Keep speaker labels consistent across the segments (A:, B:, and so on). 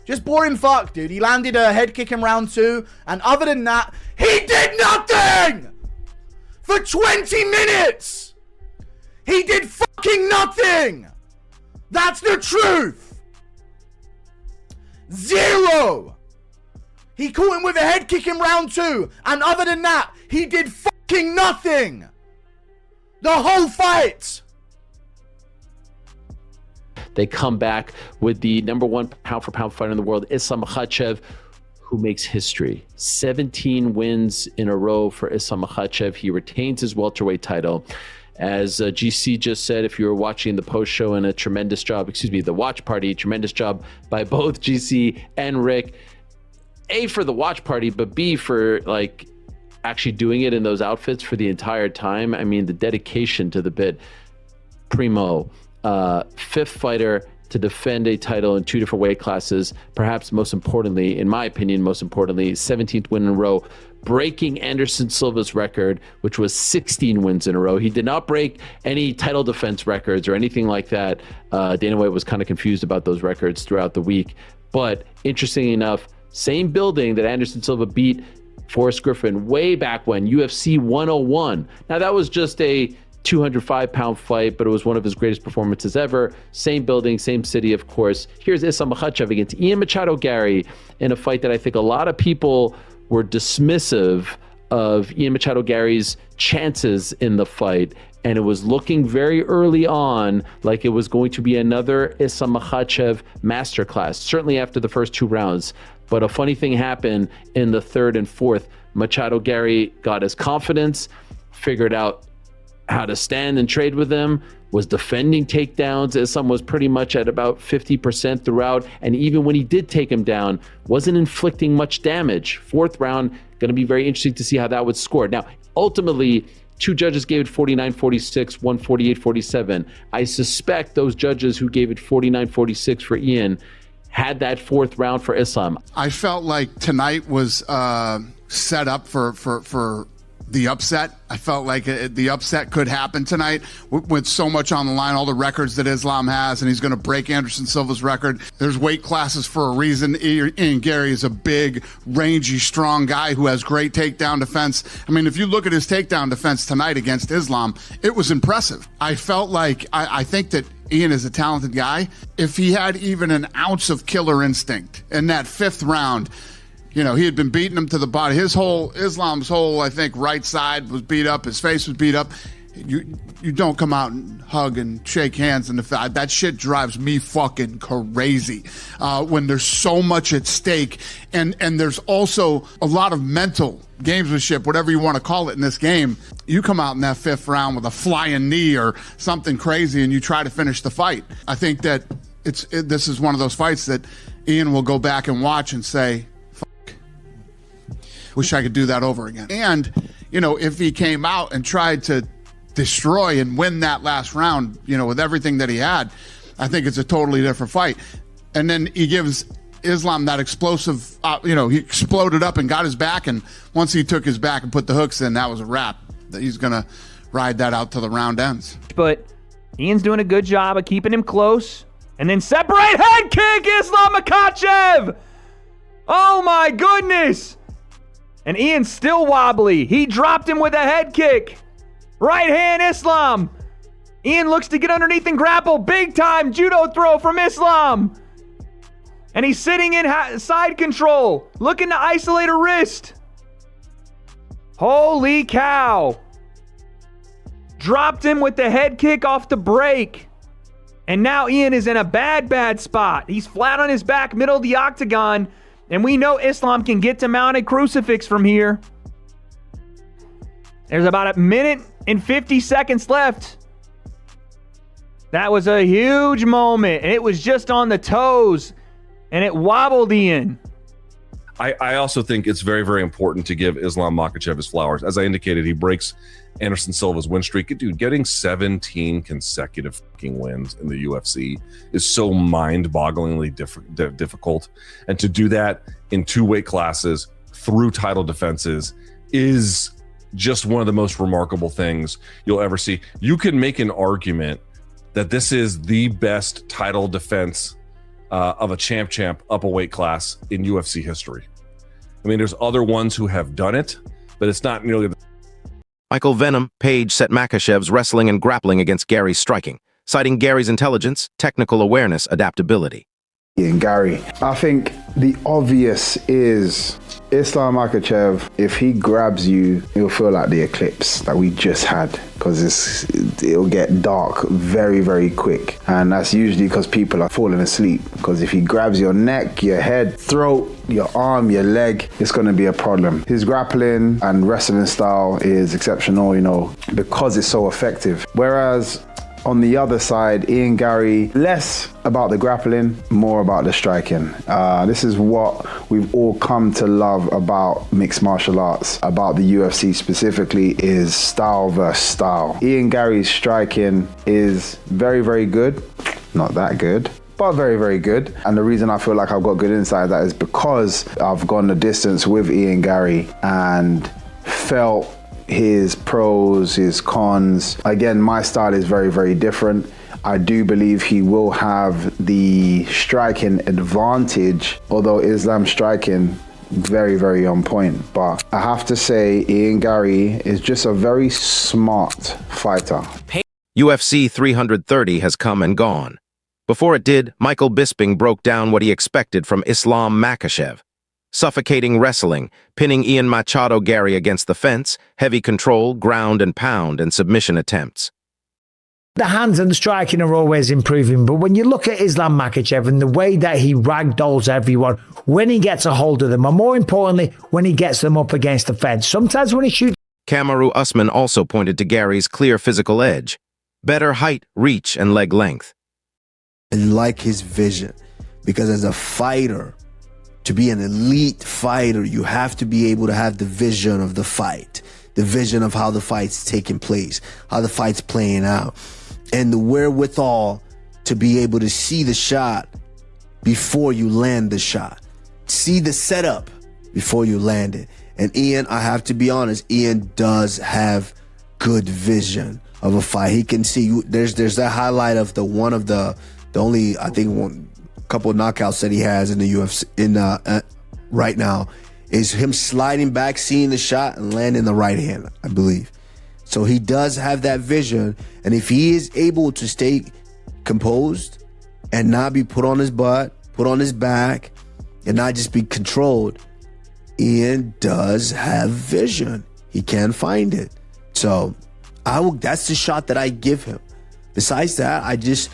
A: Just boring fuck, dude. He landed a head kick in round 2. And other than that, he did nothing! For 20 minutes! He did fucking nothing! That's the truth! 0! He caught him with a head kick in round 2. And other than that, he did fucking nothing! The whole fight!
B: They come back with the number 1 pound-for-pound fighter in the world, Islam Makhachev, who makes history. 17 wins in a row for Islam Makhachev. He retains his welterweight title. As GC just said, if you were watching the post show, and the watch party, tremendous job by both GC and Rick. A, for the watch party, but B, for like actually doing it in those outfits for the entire time. I mean, the dedication to the bit. Primo, 5th fighter to defend a title in 2 different weight classes. Perhaps most importantly, in my opinion, 17th win in a row, breaking Anderson Silva's record, which was 16 wins in a row. He did not break any title defense records or anything like that. Dana White was kind of confused about those records throughout the week. But interestingly enough, same building that Anderson Silva beat Forrest Griffin way back when, UFC 101. Now, that was just a 205-pound fight, but it was one of his greatest performances ever. Same building, same city, of course. Here's Islam Makhachev against Ian Machado Garry in a fight that I think a lot of people were dismissive of Ian Machado Garry's chances in the fight. And it was looking very early on like it was going to be another Islam Makhachev masterclass, certainly after the first 2 rounds. But a funny thing happened in the 3rd and 4th. Machado Garry got his confidence, figured out how to stand and trade with him, was defending takedowns. Islam was pretty much at about 50% throughout. And even when he did take him down, wasn't inflicting much damage. 4th round, going to be very interesting to see how that would score. Now, ultimately, 2 judges gave it 49-46, 1 48-47. I suspect those judges who gave it 49-46 for Ian had that 4th round for Islam.
C: I felt like tonight was set up for the upset. I felt like the upset could happen tonight with so much on the line, all the records that Islam has, and he's going to break Anderson Silva's record. There's weight classes for a reason. Ian Garry is a big, rangy, strong guy who has great takedown defense. I mean, if you look at his takedown defense tonight against Islam, it was impressive. I felt like, I think that Ian is a talented guy. If he had even an ounce of killer instinct in that 5th round, you know, he had been beating him to the body. Islam's whole, I think, right side was beat up. His face was beat up. You don't come out and hug and shake hands in the fight. That shit drives me fucking crazy when there's so much at stake. And there's also a lot of mental gamesmanship, whatever you want to call it in this game. You come out in that 5th round with a flying knee or something crazy and you try to finish the fight. I think that this is one of those fights that Ian will go back and watch and say, wish I could do that over again. And, you know, if he came out and tried to destroy and win that last round, you know, with everything that he had, I think it's a totally different fight. And then he gives Islam that explosive, he exploded up and got his back. And once he took his back and put the hooks in, that was a wrap. He's going to ride that out till the round ends.
D: But Ian's doing a good job of keeping him close. And then separate head kick, Islam Makhachev! Oh my goodness! And Ian's still wobbly. He dropped him with a head kick. Right hand Islam. Ian looks to get underneath and grapple. Big time judo throw from Islam. And he's sitting in side control, looking to isolate a wrist. Holy cow. Dropped him with the head kick off the break. And now Ian is in a bad spot. He's flat on his back, middle of the octagon. And we know Islam can get to mounted crucifix from here. There's about 1 minute and 50 seconds left. That was a huge moment. And it was just on the toes. And it wobbled Ian.
E: I also think it's very, very important to give Islam Makhachev his flowers. As I indicated, he breaks Anderson Silva's win streak. Dude, getting 17 consecutive fucking wins in the UFC is so mind-bogglingly difficult. And to do that in 2 weight classes through title defenses is just one of the most remarkable things you'll ever see. You can make an argument that this is the best title defense of a champ up a weight class in UFC history. I mean, there's other ones who have done it, but it's not nearly the
F: Michael Venom Page set Makhachev's wrestling and grappling against Garry's striking, citing Garry's intelligence, technical awareness, adaptability.
G: Ian Garry. I think the obvious is Islam Makhachev. If he grabs you, it'll feel like the eclipse that we just had, because it'll get dark very, very quick. And that's usually because people are falling asleep. Because if he grabs your neck, your head, throat, your arm, your leg, it's going to be a problem. His grappling and wrestling style is exceptional, you know, because it's so effective. Whereas on the other side, Ian Garry, less about the grappling, more about the striking. This is what we've all come to love about mixed martial arts, about the UFC specifically, is style versus style. Ian Garry's striking is very, very good. Not that good, but very, very good. And the reason I feel like I've got good insight of that is because I've gone the distance with Ian Garry and felt his pros, his cons. Again, my style is very, very different. I do believe he will have the striking advantage, although Islam's striking very, very on point. But I have to say, Ian Garry is just a very smart fighter.
F: UFC 330 has come and gone. Before it did, Michael Bisping broke down what he expected from Islam Makhachev. Suffocating wrestling, pinning Ian Machado Garry against the fence, heavy control, ground and pound, and submission attempts.
H: The hands and the striking are always improving, but when you look at Islam Makhachev and the way that he ragdolls everyone, when he gets a hold of them, and more importantly, when he gets them up against the fence, sometimes when he shoots...
F: Kamaru Usman also pointed to Garry's clear physical edge, better height, reach, and leg length.
I: I like his vision, because as a fighter, to be an elite fighter, you have to be able to have the vision of the fight, the vision of how the fight's taking place, how the fight's playing out, and the wherewithal to be able to see the shot before you land the shot, see the setup before you land it. And Ian, I have to be honest, Ian does have good vision of a fight. He can see, there's that highlight of the only, I think, couple of knockouts that he has in the UFC right now is him sliding back, seeing the shot, and landing the right hand, I believe. So he does have that vision, and if he is able to stay composed and not be put on his butt, put on his back, and not just be controlled, Ian does have vision. He can find it. So that's the shot that I give him. Besides that, I just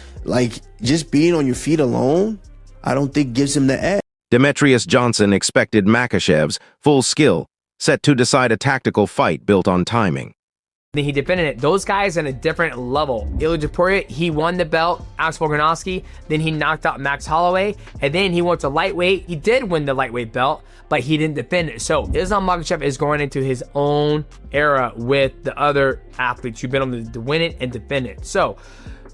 I: being on your feet alone, I don't think gives him the edge.
F: Demetrius Johnson expected Makhachev's full skill, set to decide a tactical fight built on timing.
J: Then he defended it. Those guys on a different level. Ilja, he won the belt, Alex Volkanovski, then he knocked out Max Holloway, and then he went to lightweight. He did win the lightweight belt, but he didn't defend it. So Islam Makhachev is going into his own era with the other athletes who've been able to win it and defend it. So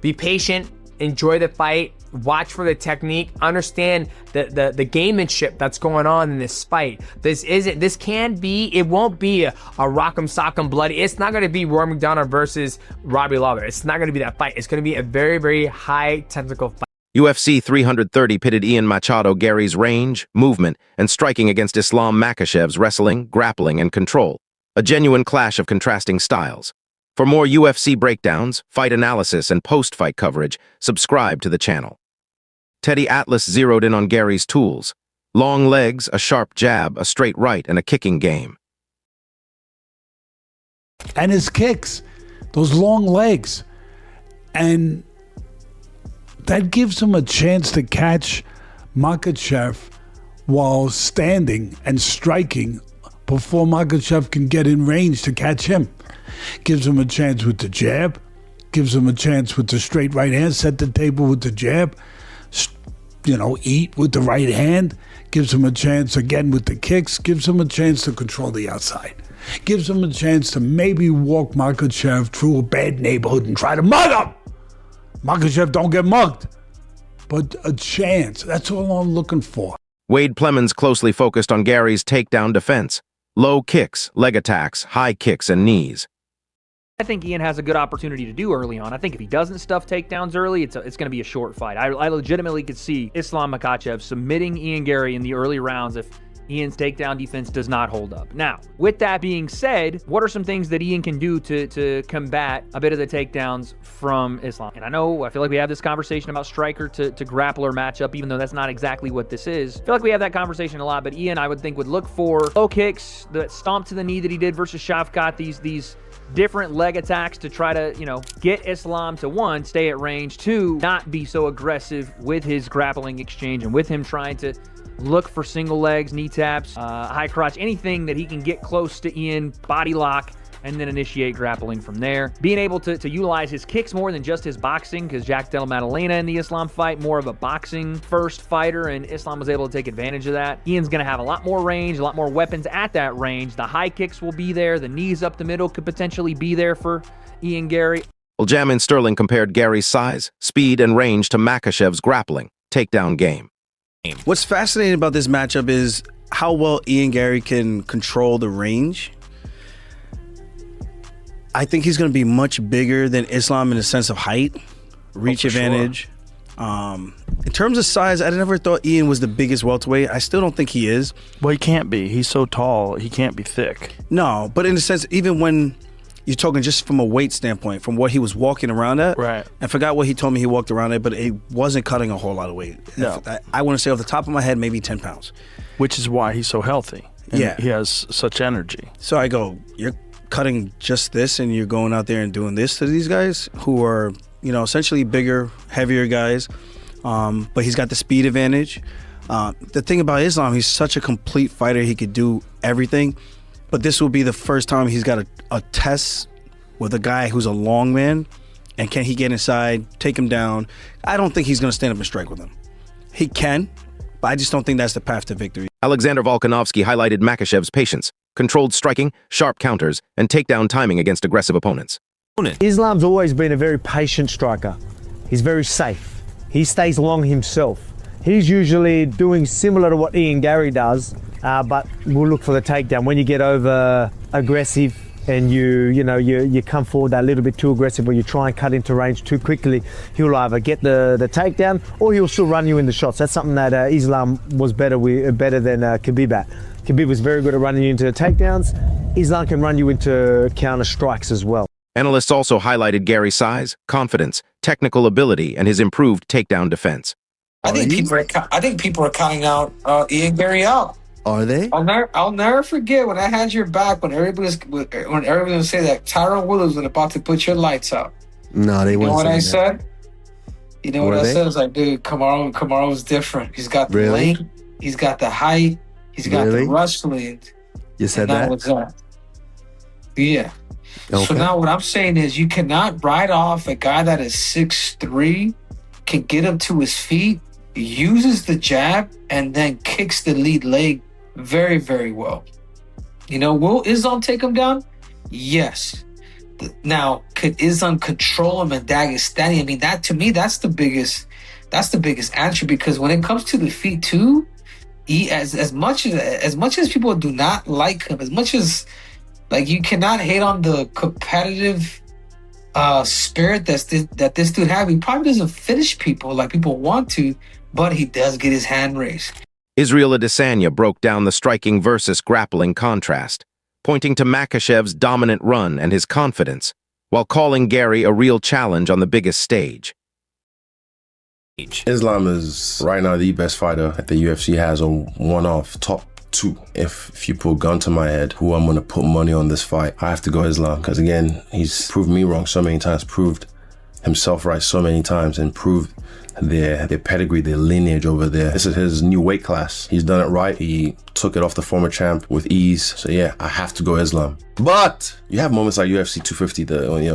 J: be patient, enjoy the fight, watch for the technique, understand the gamemanship that's going on in this fight. It won't be a rock'em sock'em bloody. It's not going to be Rory McDonald versus Robbie Lawler. It's not going to be that fight. It's going to be a very, very high technical fight.
F: UFC 330 pitted Ian Machado Garry's range, movement, and striking against Islam Makhachev's wrestling, grappling, and control. A genuine clash of contrasting styles. For more UFC breakdowns, fight analysis, and post-fight coverage, subscribe to the channel. Teddy Atlas zeroed in on Garry's tools. Long legs, a sharp jab, a straight right, and a kicking game.
K: And his kicks, those long legs. And that gives him a chance to catch Makhachev while standing and striking before Makhachev can get in range to catch him. Gives him a chance with the jab, gives him a chance with the straight right hand, set the table with the jab, eat with the right hand, gives him a chance again with the kicks, gives him a chance to control the outside, gives him a chance to maybe walk Makhachev through a bad neighborhood and try to mug him. Makhachev don't get mugged, but a chance. That's all I'm looking for.
F: Wade Plemons closely focused on Garry's takedown defense. Low kicks, leg attacks, high kicks, and knees.
D: I think Ian has a good opportunity to do early on. I think if he doesn't stuff takedowns early, it's going to be a short fight. I legitimately could see Islam Makhachev submitting Ian Garry in the early rounds if Ian's takedown defense does not hold up. Now, with that being said, what are some things that Ian can do to combat a bit of the takedowns from Islam? And I feel like we have this conversation about striker to grappler matchup, even though that's not exactly what this is. I feel like we have that conversation a lot, but Ian, I would think, would look for low kicks, the stomp to the knee that he did versus Shavkat, these different leg attacks to try to, get Islam to, one, stay at range, two, not be so aggressive with his grappling exchange and with him trying to look for single legs, knee taps, high crotch, anything that he can get close to Ian, body lock, and then initiate grappling from there. Being able to utilize his kicks more than just his boxing, because Jack Della Maddalena in the Islam fight, more of a boxing first fighter, and Islam was able to take advantage of that. Ian's gonna have a lot more range, a lot more weapons at that range. The high kicks will be there, the knees up the middle could potentially be there for Ian Garry.
F: Aljamain Sterling compared Garry's size, speed, and range to Makhachev's grappling, takedown game.
L: What's fascinating about this matchup is how well Ian Garry can control the range. I think he's going to be much bigger than Islam in the sense of height, reach advantage. Sure. In terms of size, I never thought Ian was the biggest welterweight. I still don't think he is.
M: Well, he can't be. He's so tall. He can't be thick.
L: No, but in a sense, even when you're talking just from a weight standpoint, from what he was walking around at.
M: Right.
L: I forgot what he told me he walked around at, but he wasn't cutting a whole lot of weight.
M: No.
L: I want to say off the top of my head, maybe 10 pounds.
M: Which is why he's so healthy. And
L: yeah.
M: He has such energy.
L: So I go, you're cutting just this and you're going out there and doing this to these guys who are, essentially bigger, heavier guys. But he's got the speed advantage. The thing about Islam, he's such a complete fighter. He could do everything. But this will be the first time he's got a test with a guy who's a long man, and can he get inside, take him down? I don't think he's going to stand up and strike with him. He can, but I just don't think that's the path to victory.
F: Alexander Volkanovski highlighted Makhachev's patience, controlled striking, sharp counters, and takedown timing against aggressive opponents.
H: Islam's always been a very patient striker. He's very safe. He stays long himself. He's usually doing similar to what Ian Garry does, but we'll look for the takedown. When you get over aggressive and you come forward a little bit too aggressive, or you try and cut into range too quickly, he'll either get the takedown or he'll still run you in the shots. That's something that Islam was better than Khabib at. Khabib was very good at running you into takedowns. Islam can run you into counter strikes as well.
F: Analysts also highlighted Garry's size, confidence, technical ability, and his improved takedown defense.
N: I think people are counting out Ian Garry out.
I: Are they?
N: I'll never forget when I had your back when everybody was say that Tyron Woodley was about to put your lights out.
I: No, they wouldn't.
N: You know what I
I: that.
N: said? You know what I said? I was like, dude, Kamaru's different. He's got the length, he's got the height, he's got the wrestling.
I: You said that?
N: What's that? Yeah.
I: Okay.
N: So now what I'm saying is you cannot ride off a guy that is 6'3", can get him to his feet, uses the jab, and then kicks the lead leg very, very well. Will Islam take him down? Yes. Now, could Islam control him in Dagestani? I mean, that to me, that's the biggest answer, because when it comes to the feet too, as much as people do not like him, as much as you cannot hate on the competitive spirit that this dude have. He probably doesn't finish people like people want to, but he does get his hand raised.
F: Israel Adesanya broke down the striking versus grappling contrast, pointing to Makhachev's dominant run and his confidence, while calling Garry a real challenge on the biggest stage.
O: Islam is right now the best fighter that the UFC has, a one-off top 2. If you put a gun to my head, who I'm going to put money on this fight, I have to go Islam, because again, he's proved me wrong so many times, proved himself right so many times, and proved their pedigree, their lineage over there. This is his new weight class. He's done it right. He took it off the former champ with ease. So yeah, I have to go Islam. But you have moments like UFC 250,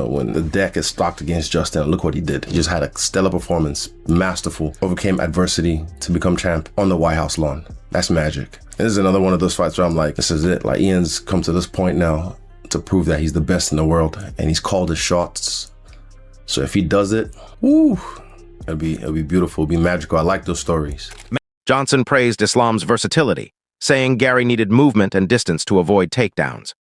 O: when the deck is stocked against Justin. Look what he did. He just had a stellar performance, masterful, overcame adversity to become champ on the White House lawn. That's magic. This is another one of those fights where I'm like, this is it. Like, Ian's come to this point now to prove that he's the best in the world, and he's called his shots. So if he does it, woo, it'll be beautiful, it'll be magical. I like those stories.
F: Johnson praised Islam's versatility, saying Garry needed movement and distance to avoid takedowns.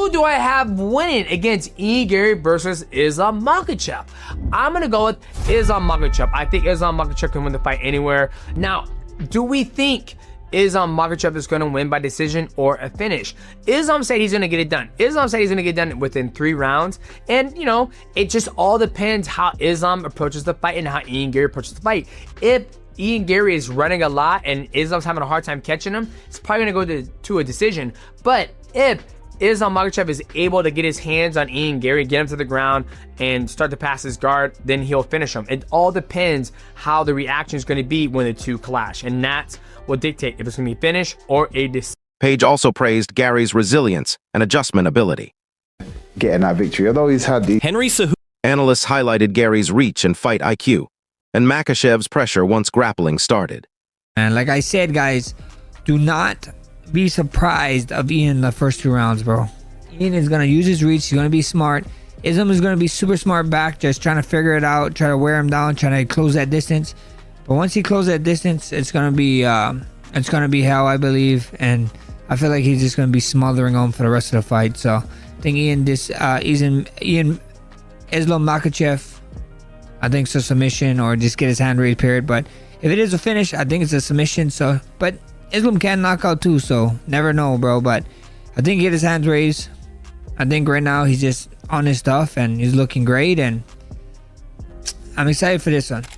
J: Who do I have winning against Ian Garry versus Islam Makhachev? I'm gonna go with Islam Makhachev. I think Islam Makhachev can win the fight anywhere. Now, do we think Islam Makhachev is gonna win by decision or a finish? Islam said he's gonna get it done. Islam said he's gonna get it done within 3 rounds. And you know, it just all depends how Islam approaches the fight and how Ian Garry approaches the fight. If Ian Garry is running a lot and Islam's having a hard time catching him, it's probably gonna go to a decision. But if Islam Makhachev is able to get his hands on Ian Garry, get him to the ground, and start to pass his guard, then he'll finish him. It all depends how the reaction is going to be when the two clash, and that's what dictate if it's going to be finish or a decision.
F: Page also praised Garry's resilience and adjustment ability.
G: Getting that victory, although he's had the
F: Analysts highlighted Garry's reach and fight IQ, and Makhachev's pressure once grappling started.
P: And like I said, guys, do not be surprised of Ian the first 2 rounds, bro. Ian is going to use his reach. He's going to be smart. Islam is going to be super smart back, just trying to figure it out, try to wear him down, trying to close that distance. But once he closes that distance, it's going to be hell, I believe. And I feel like he's just going to be smothering him for the rest of the fight. So I think Islam Makhachev, I think it's a submission or just get his hand raised, period. But if it is a finish, I think it's a submission. So, but Islam can knock out too, so never know, bro. But I think he get his hands raised. I think right now he's just on his stuff and he's looking great, and I'm excited for this one.